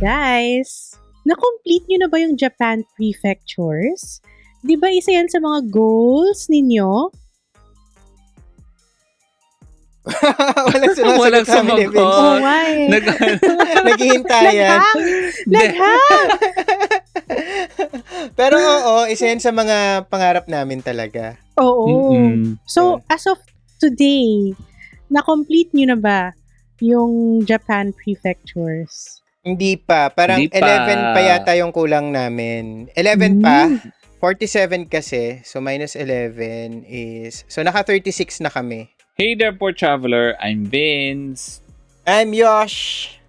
Guys, na-complete nyo na ba yung Japan prefectures? Di ba isa yan sa mga goals ninyo? Walang Oo sumagot. nga eh. Naghihintayan. Laghang! Pero oo, isa yan sa mga pangarap namin talaga. Oo. Mm-mm. So, as of today, na-complete nyo na ba yung Japan prefectures? Hindi pa. Parang Hindi pa. 11 pa yata yung kulang namin. 11 pa. 47 kasi. So, minus 11 is... So, naka 36 na kami. Hey there, poor traveler. I'm Vince. I'm Yosh.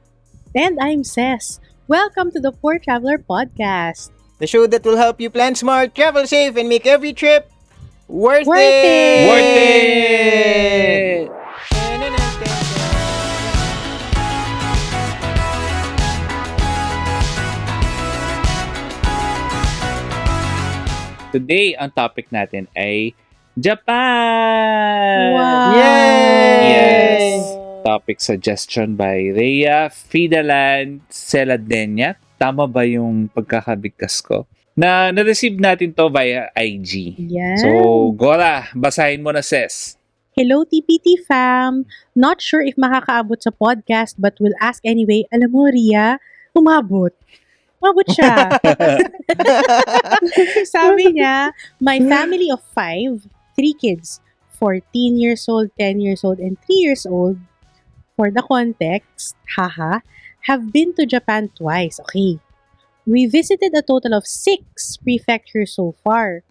And I'm Ces. Welcome to the Poor Traveler Podcast. The show that will help you plan smart, travel safe, and make every trip worth Worth it! Worth it! Today, ang topic natin ay Japan! Wow! Yes! Topic suggestion by Rhea Fidalan Celadenia. Tama ba yung pagkakabigkas ko? Na-receive natin to via IG. Yeah. So, Gora, basahin mo na, Ses. Hello, TPT fam. Not sure if makakaabot sa podcast but will ask anyway. Alam mo, Ria, umabot. Umabot siya. Sabi niya, my family of 5, 3 kids, 14 years old, 10 years old, and 3 years old, for the context, haha, have been to Japan twice. Okay. We visited a total of 6 prefectures so far.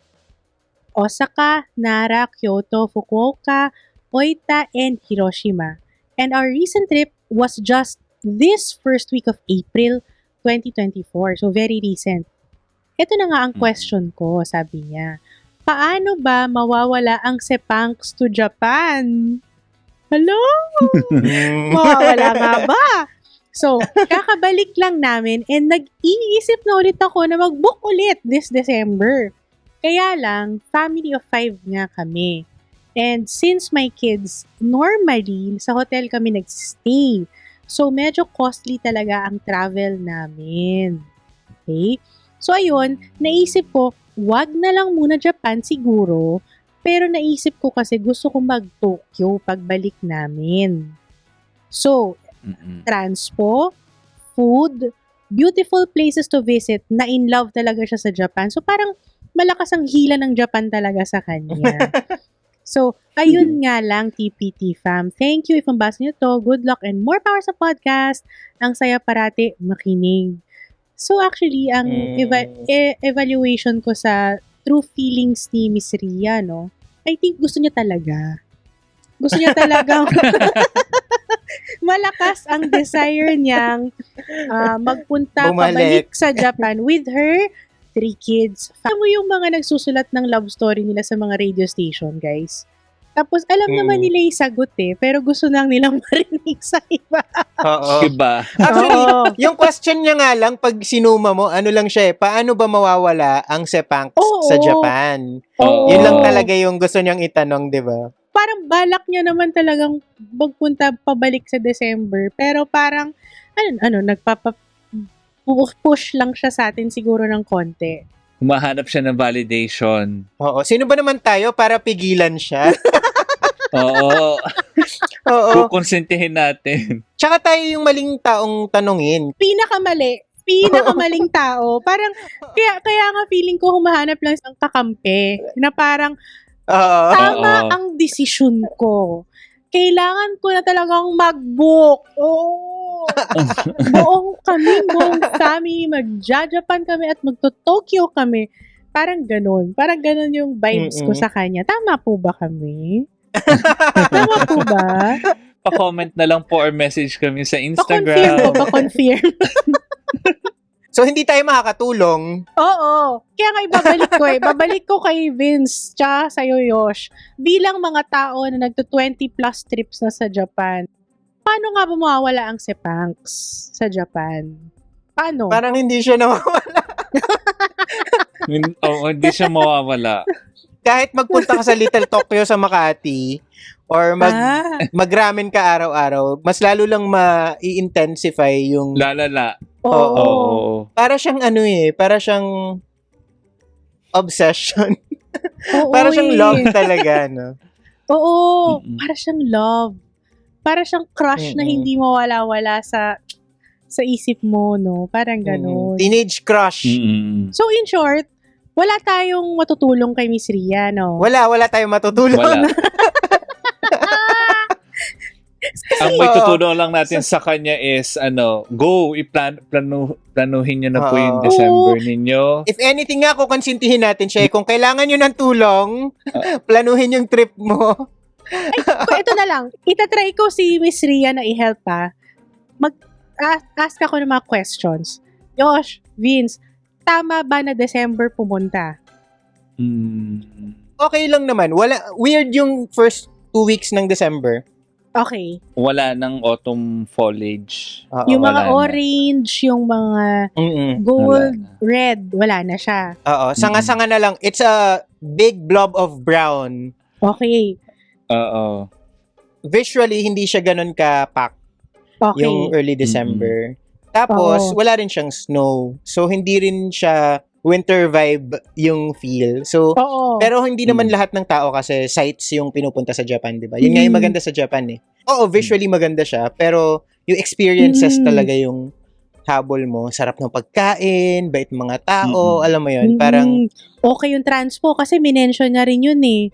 Osaka, Nara, Kyoto, Fukuoka, Oita, and Hiroshima. And our recent trip was just this first week of April 2024. So, very recent. Ito na nga ang question ko, sabi niya. Paano ba mawawala ang sepangs to Japan? Hello? Mawawala nga ba? So, kakabalik lang namin and nag-iisip na ulit ako na mag-book ulit this December. Kaya lang, family of 5 nga kami. And since my kids, normally, sa hotel kami nag-stay. So, medyo costly talaga ang travel namin. Okay? So, ayun, naisip ko, wag na lang muna Japan siguro. Pero naisip ko kasi gusto ko mag-Tokyo pagbalik namin. So, transpo, food, beautiful places to visit, na in love talaga siya sa Japan. So, parang malakas ang hila ng Japan talaga sa kanya. So, ayun nga lang, TPT fam. Thank you if mabasa niyo to. Good luck and more power sa podcast. Ang saya parati makinig. So, actually, ang evaluation ko sa true feelings ni Miss Ria, no? I think gusto niya talaga. Gusto niya talagang malakas ang desire niyang magpunta pabalik sa Japan with her 3 kids. Alam mo yung mga nagsusulat ng love story nila sa mga radio station, guys? Tapos, alam naman nila yung sagot pero gusto lang nilang marinig sa iba. Oo. Diba? Actually, yung question niya nga lang, pag sinuma mo, ano lang siya paano ba mawawala ang sepangs sa Japan? Oo. Yun lang talaga yung gusto niyang itanong, di ba? Parang balak niya naman talagang magpunta pabalik sa December. Pero parang, push lang siya sa atin siguro ng konti. Humahanap siya ng validation. Oo. Sino ba naman tayo para pigilan siya? Oo. Oo. Kukonsentihin natin. Tsaka tayo yung maling taong tanungin. Pinakamaling tao. Parang, kaya nga feeling ko humahanap lang ng kakampi. Na parang, tama ang desisyon ko. Kailangan ko na talagang mag-book. Buong family, mag-Japan kami at magto-Tokyo kami. Parang ganun yung vibes ko sa kanya. Tama po ba kami? Tama po ba? Pa-comment na lang po or message kami sa Instagram. Pa-confirm. So, hindi tayo makakatulong. Oo. Kaya nga ibabalik ko kay Vince tsaka sa'yo, Yosh. Bilang mga tao na nagto-20 plus trips na sa Japan, paano nga ba mawawala ang sepangs sa Japan? Paano? Parang hindi siya nawawala. Hindi siya mawawala. Kahit magpunta ka sa Little Tokyo sa Makati, or mag-ramen ka araw-araw, mas lalo lang ma-intensify yung Lalala. Oo. Oo. Para siyang para siyang obsession. Oo Para siyang eh. love talaga, no? Oo. Mm-mm. Para siyang love. Para siyang crush na Mm-mm. hindi mawala-wala sa isip mo, no? Parang ganun. Teenage crush. Mm-mm. So, in short, wala tayong matutulong kay Miss Ria, no? Wala tayong matutulong. Wala. Ang may Oo. tutulong lang natin sa kanya is, go, planuhin nyo na po yung Oo. December ninyo. If anything nga, kukonsintihin natin siya. Kung kailangan nyo ng tulong, planuhin yung trip mo. Ito na lang. Itatry ko si Miss Ria na i-help pa. Ask ako ng mga questions. Josh, Vince, tama ba na December pumunta? Okay lang naman. Weird yung first 2 weeks ng December. Okay. Wala ng autumn foliage. Oo, Yung wala mga na. orange, yung mga gold, Wala na. red, wala na siya. Oo, sanga-sanga na lang. It's a big blob of brown. Okay. Oo. Visually, hindi siya ganun ka-pack Okay. yung early December. Tapos, Oo. wala rin siyang snow. So, hindi rin siya winter vibe yung feel. So, Oo. pero hindi naman lahat ng tao kasi sites yung pinupunta sa Japan, di ba? Yun nga yung maganda sa Japan eh. Oo, visually maganda siya, pero yung experiences talaga yung habol mo. Sarap ng pagkain, bait mga tao, alam mo yun. Parang, okay yung transpo kasi minention niya rin yun eh.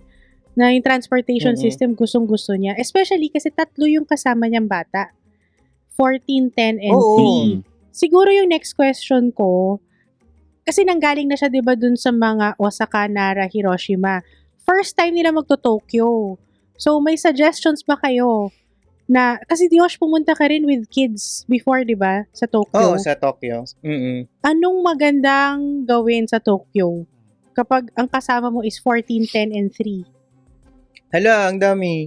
Na yung transportation system gustong-gusto niya. Especially kasi 3 yung kasama niyang bata. 14, 10, and 3. Oo. Siguro yung next question ko, kasi nanggaling na siya 'di ba dun sa mga Osaka, Nara, Hiroshima. First time nila magto-Tokyo. So may suggestions ba kayo na kasi Josh pumunta ka rin with kids before 'di ba sa Tokyo? sa Tokyo. Anong magandang gawin sa Tokyo kapag ang kasama mo is 14, 10, and 3? Hala, ang dami.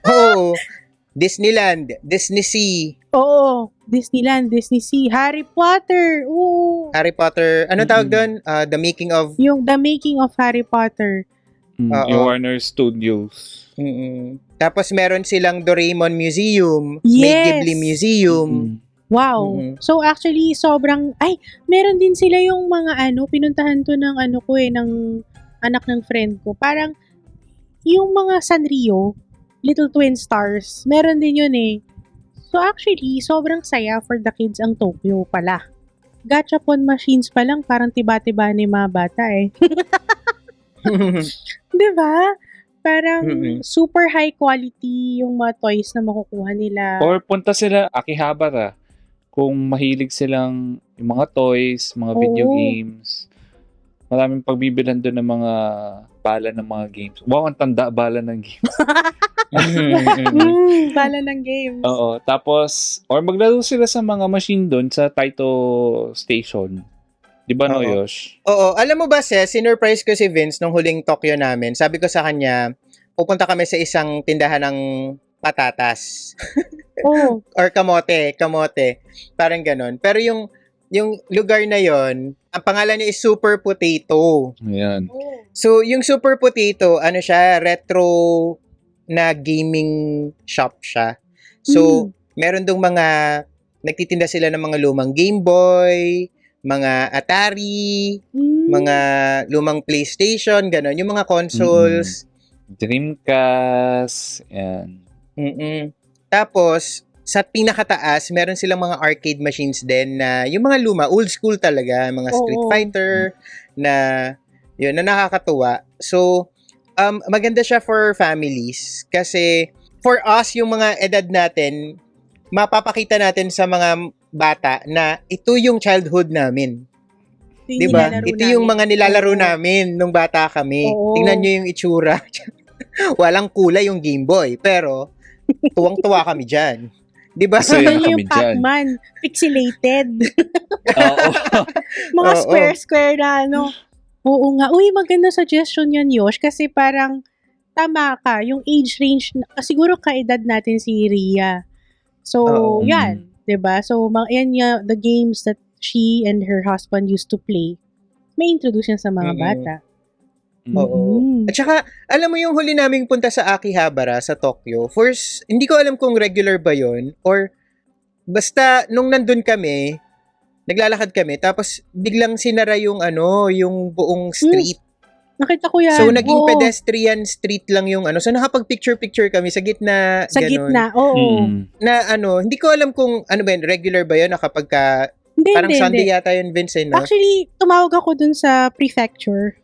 Oo. Disneyland, Disney Sea, Oo, Disneyland, Disney Sea, Harry Potter. Oo. Harry Potter. Ano tawag doon? The Making of... Yung The Making of Harry Potter. Yung Warner Studios. Tapos meron silang Doraemon Museum, Yes. May Ghibli Museum. Wow. So actually, meron din sila yung mga pinuntahan to ng ng anak ng friend ko. Parang, yung mga Sanrio, Little Twin Stars, meron din yun eh. So actually, sobrang saya for the kids ang Tokyo pala. Gachapon machines pa lang, parang tiba-tiba ni mga bata eh. Diba? Parang super high quality yung mga toys na makukuha nila. Or punta sila Akihabara kung mahilig silang yung mga toys, mga video games. Maraming pagbibilan doon ng mga bala ng mga games. Wow, ang tanda bala ng games. Bala ng games. Oo. Tapos, or maglaro sila sa mga machine doon sa Taito Station. Di ba, no, Yosh? Oo. Alam mo ba, sinurprise ko si Vince nung huling Tokyo namin. Sabi ko sa kanya, pupunta kami sa isang tindahan ng patatas. Oh. Or kamote. Parang ganon. Pero yung lugar na yon, ang pangalan niya is Super Potato. Ayan. So, yung Super Potato, siya, retro na gaming shop siya. So, meron dong nagtitinda sila ng mga lumang Game Boy, mga Atari, mga lumang PlayStation, gano'n. Yung mga consoles. Dreamcast, yan. Tapos, sa pinakataas, meron silang mga arcade machines din na yung mga luma, old school talaga, mga Street Fighter na yun, na nakakatuwa. So, maganda siya for families kasi for us, yung mga edad natin, mapapakita natin sa mga bata na ito yung childhood namin. Diba? Ito yung mga nilalaro namin nung bata kami. Tingnan nyo yung itsura. Walang kulay yung Game Boy, pero tuwang-tuwa kami dyan. Diba? So, yung Pac-Man, pixelated. Oo. Mga square-square na Oo nga. Uy, maganda suggestion yan, Yosh. Kasi parang, tama ka, yung age range, siguro kaedad natin si Ria. So, yan. Diba? So, yan the games that she and her husband used to play. May introduce yan sa mga bata. Oo. At saka, alam mo yung huli naming punta sa Akihabara sa Tokyo, first, hindi ko alam kung regular ba yon or basta, nung nandun kami, naglalakad kami, tapos biglang sinara yung yung buong street. Nakita ko yan. So, naging Oo. pedestrian street lang yung So, nakapag-picture-picture kami sa gitna, Sa ganun. gitna, oo. Na hindi ko alam kung ba yun, regular ba yun na kapag parang Hindi. Sunday yata yun, Vince, no? Actually, tumawag ako dun sa prefecture.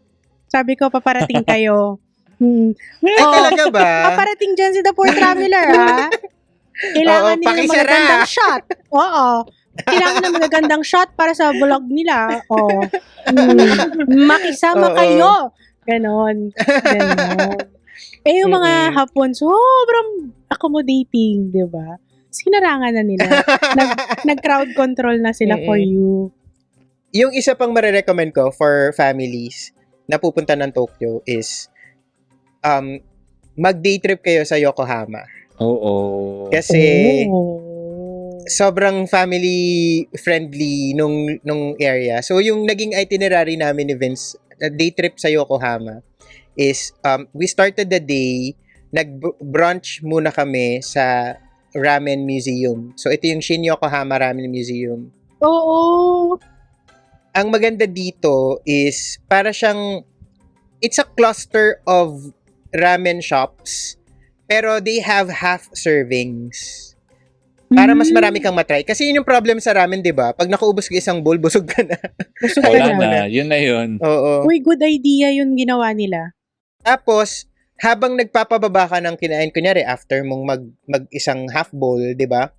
Sabi ko, paparating kayo. Ay, talaga ba? Paparating dyan si The Poor Traveler, ha? Kailangan nila ng pakisara. magagandang shot. Oo. Kailangan ng magagandang shot para sa vlog nila. Oo. Makisama Oo. kayo. Ganon. Yung mga Hapon, sobrang accommodating, di ba? Sinarangan na nila. Nag-crowd control na sila for you. Yung isa pang marirecommend ko for families na pupunta ng Tokyo is mag-day trip kayo sa Yokohama. Oo. Kasi sobrang family friendly nung area. So yung naging itinerary namin ni Vince, day trip sa Yokohama is we started the day, nag-brunch muna kami sa Ramen Museum. So ito yung Shin Yokohama Ramen Museum. Oo. Ang maganda dito is para siyang it's a cluster of ramen shops pero they have half servings. Para mas marami kang matry. Kasi yun yung problem sa ramen, di ba? Pag nakaubos ka isang bowl, busog ka na. Busog Wala ka na. Yun na yun. Oo. Uy, good idea yung ginawa nila. Tapos, habang nagpapababa ka ng kinain, kunyari, after mong mag-isang half bowl, di ba?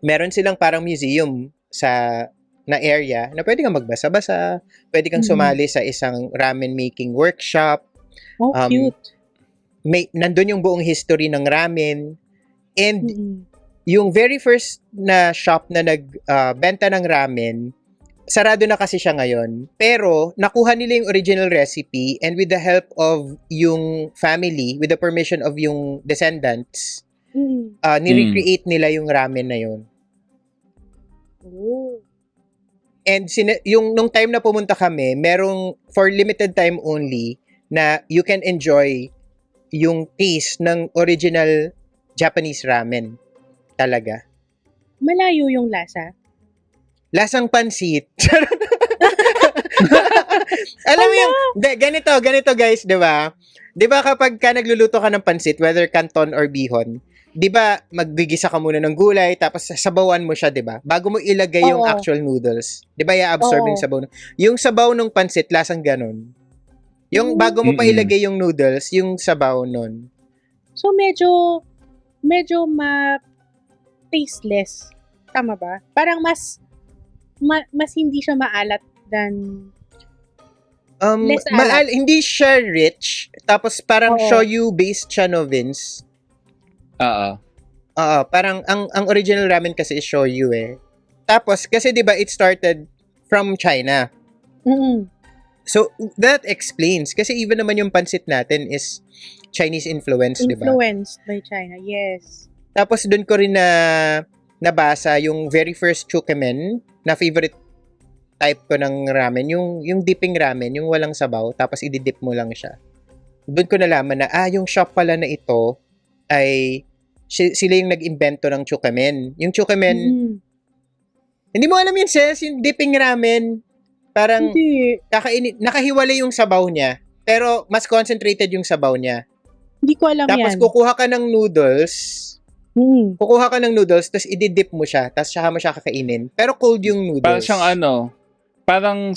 Meron silang parang museum na area na pwede kang magbasa-basa, pwede kang sumali sa isang ramen making workshop. Oh, cute. Nandun yung buong history ng ramen. And yung very first na shop na nagbenta ng ramen, sarado na kasi siya ngayon. Pero, nakuha nila yung original recipe and with the help of yung family, with the permission of yung descendants, nirecreate nila yung ramen na yun. Oh. And nung time na pumunta kami, merong for limited time only na you can enjoy yung taste ng original Japanese ramen. Talaga. Malayo yung lasa. Lasang pansit. Alam mo yung, ganito guys, di ba? Di ba kapag nagluluto ka ng pansit, whether canton or bihon, di ba maggigisa ka muna ng gulay, tapos sabawan mo siya, di ba? Bago mo ilagay yung actual noodles. Di ba i-absorb yung sabaw? Yung sabaw ng pansit, lasang ganun. Yung bago mo pa ilagay yung noodles, yung sabaw nun. So medyo tasteless. Tama ba? Parang mas hindi siya maalat than less alat. Hindi siya rich, tapos parang shoyu-based siya, no, Vince? Parang ang original ramen kasi is shoyu eh. Tapos, kasi diba it started from China. So, that explains. Kasi even naman yung pansit natin is Chinese influence, diba? Influenced by China, yes. Tapos, dun ko rin nabasa yung very first chukamen na favorite type ko ng ramen. Yung dipping ramen, yung walang sabaw, tapos ididip mo lang siya. Dun ko nalaman na, yung shop pala na ito ay sila yung nag-invento ng chukamen. Yung chukamen, hindi mo alam yun, sis, yung dipping ramen, parang nakahiwalay yung sabaw niya, pero mas concentrated yung sabaw niya. Hindi ko alam tapos yan. Tapos kukuha ka ng noodles, tapos ididip mo siya, tapos saka mo siya kakainin. Pero cold yung noodles. Parang siyang parang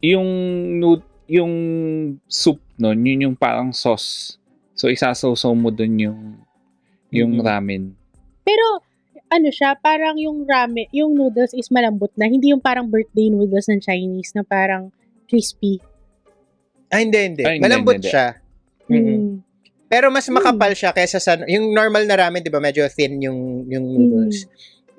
yung soup nun, yun yung parang sauce. So, isasawsaw mo dun yung ramen. Pero, siya, parang yung ramen, yung noodles is malambot na. Hindi yung parang birthday noodles ng Chinese na parang crispy. Hindi. Malambot siya. Pero mas makapal siya kaysa sa, yung normal na ramen, di ba, medyo thin yung noodles.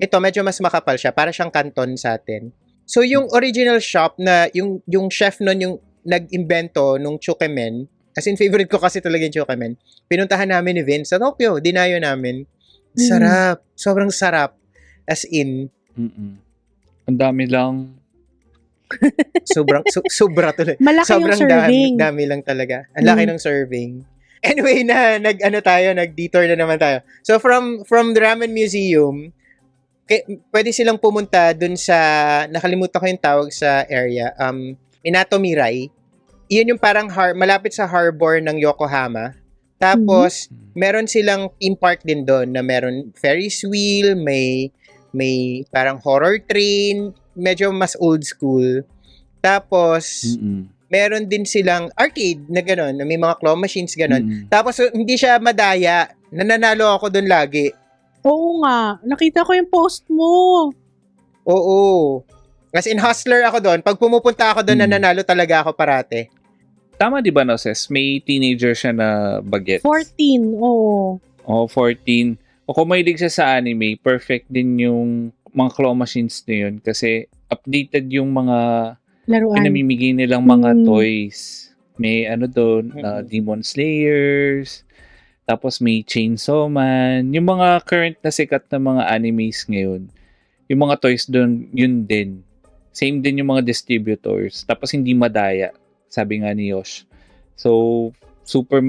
Ito, medyo mas makapal siya. Para siyang canton sa atin. So, yung original shop na, yung chef nun, yung nag-invento nung chukamen, as in, favorite ko kasi talaga yung chukamen, pinuntahan namin ni Vince sa Tokyo. Dinayo namin. Sarap. Sobrang sarap. As in. Ang dami lang. Sobra tuloy. Malaki sobrang yung serving. Dami lang talaga. Ang laki ng serving. Anyway, nag-detour na naman tayo. So, from the Ramen Museum, pwede silang pumunta dun sa, nakalimutan ko yung tawag sa area, Minato Mirai. Iyon yung parang malapit sa harbor ng Yokohama. Tapos, meron silang theme park din doon na meron Ferris wheel, may parang horror train, medyo mas old school. Tapos, meron din silang arcade na gano'n, na may mga claw machines gano'n. Tapos, hindi siya madaya. Nananalo ako doon lagi. Oo nga. Nakita ko yung post mo. Oo. As in, hustler ako doon. Pag pumupunta ako doon, nananalo talaga ako parate. Tama di ba, Noses? May teenager siya na bagets. 14, oo. Oh, 14. O kung mahilig siya sa anime, perfect din yung mga claw machines na yun kasi updated yung mga Laruan. pinamimigay nilang mga toys. May doon, Demon Slayers, tapos may Chainsaw Man. Yung mga current na sikat na mga animes ngayon, yung mga toys doon, yun din. Same din yung mga distributors. Tapos hindi madaya, sabi nga ni Yosh. So, super,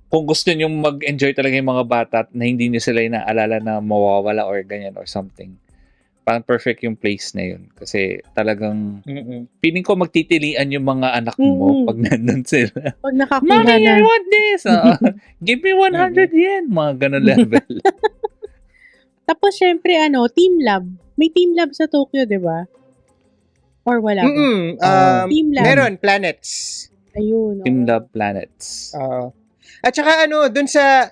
kung gusto nyo mag-enjoy talaga yung mga bata na hindi nyo sila inaalala na mawawala or ganyan or something, parang perfect yung place na yun. Kasi talagang, feeling ko magtitilian yung mga anak mo pag nandun sila. Pag nakakuha Mommy, na. I want this! Give me 100 yen! Mga ganun level. Tapos, syempre, Team Lab. May Team Lab sa Tokyo, di ba? Or wala ba? Team Lab. Meron, Planets. Ayun. Team Lab Planets. At saka dun sa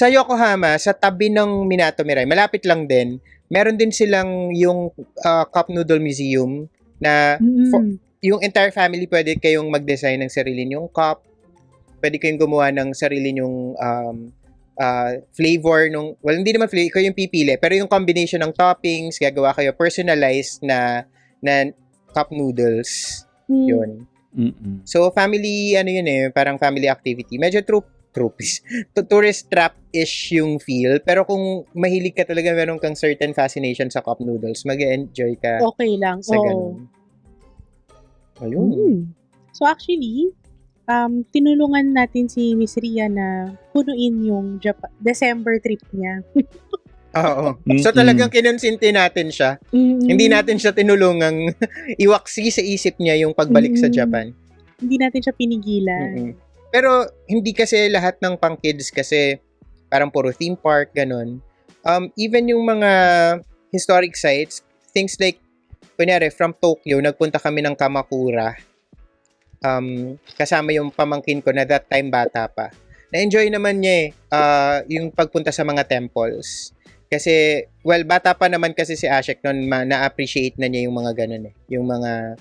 Yokohama, sa tabi ng Minato Mirai, malapit lang din, meron din silang yung Cup Noodle Museum na yung entire family pwede kayong mag-design ng sarili nyong cup. Pwede kayong gumawa ng sarili nyong flavor nung, well, hindi naman flavor, kayo yung pipili, pero yung combination ng toppings, gagawa kayo personalized na cup noodles. Yun. So, family, yun parang family activity. Medyo tourist trap-ish yung feel. Pero kung mahilig ka talaga, meron kang certain fascination sa cup noodles, mag-enjoy ka. Okay lang. Sa ganun. Ayun. So, actually, tinulungan natin si Miss Ria na punuin yung December trip niya. Oo. So talagang kinonsinti natin siya. Hindi natin siya tinulungang iwaksi sa isip niya yung pagbalik sa Japan. Hindi natin siya pinigilan. Pero hindi kasi lahat ng pang kids kasi parang puro theme park, ganun. Even yung mga historic sites, things like, kunyari, from Tokyo, nagpunta kami ng Kamakura. Kasama yung pamangkin ko na that time bata pa. Na-enjoy naman niya yung pagpunta sa mga temples. Kasi, well, bata pa naman kasi si Ashek noon, na-appreciate na niya yung mga ganun yung mga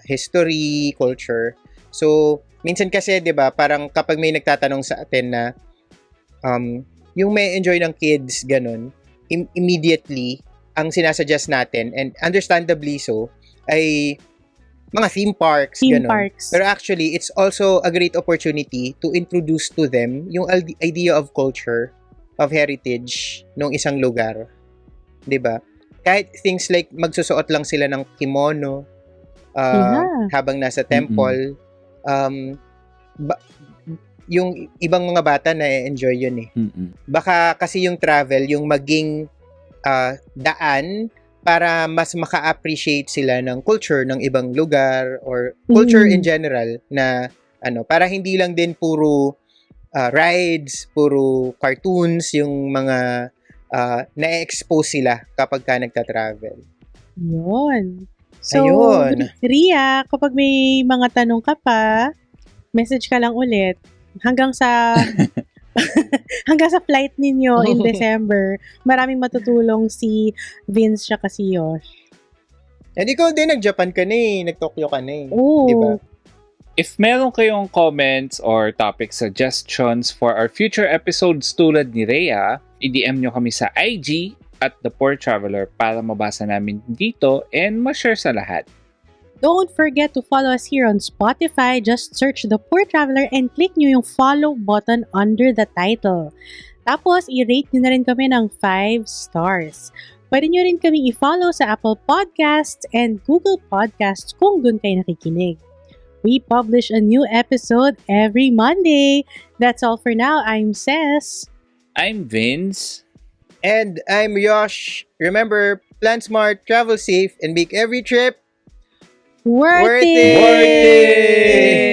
history, culture. So, minsan kasi, 'di ba, parang kapag may nagtatanong sa atin na yung may enjoy ng kids ganun, immediately ang sinasuggest natin, and understandably so, ay mga theme parks ganun. Pero actually, it's also a great opportunity to introduce to them yung idea of culture, of heritage ng isang lugar. 'Di ba? Kahit things like magsusuot lang sila ng kimono habang nasa temple, yung ibang mga bata na-enjoy yun Baka kasi yung travel, yung maging daan para mas maka-appreciate sila ng culture ng ibang lugar or culture in general na para hindi lang din puro rides, puro cartoons, yung mga na-expose sila kapag ka nagta-travel. Yun. So, ayun. Ria, kapag may mga tanong ka pa, message ka lang ulit. Hanggang sa flight ninyo in December, maraming matutulong si Vince siya kasi Yosh. And ikaw din, nag-Japan ka na nag-Tokyo ka na Oo. Diba? If meron kayong comments or topic suggestions for our future episodes tulad ni Rhea, i-DM nyo kami sa IG at The Poor Traveler para mabasa namin dito and ma-share sa lahat. Don't forget to follow us here on Spotify. Just search The Poor Traveler and click nyo yung follow button under the title. Tapos, i-rate nyo na rin kami ng 5 stars. Pwede nyo rin kami i-follow sa Apple Podcasts and Google Podcasts kung dun kayo nakikinig. We publish a new episode every Monday. That's all for now. I'm Ces. I'm Vince. And I'm Yosh. Remember, plan smart, travel safe, and make every trip Worth worth it! it!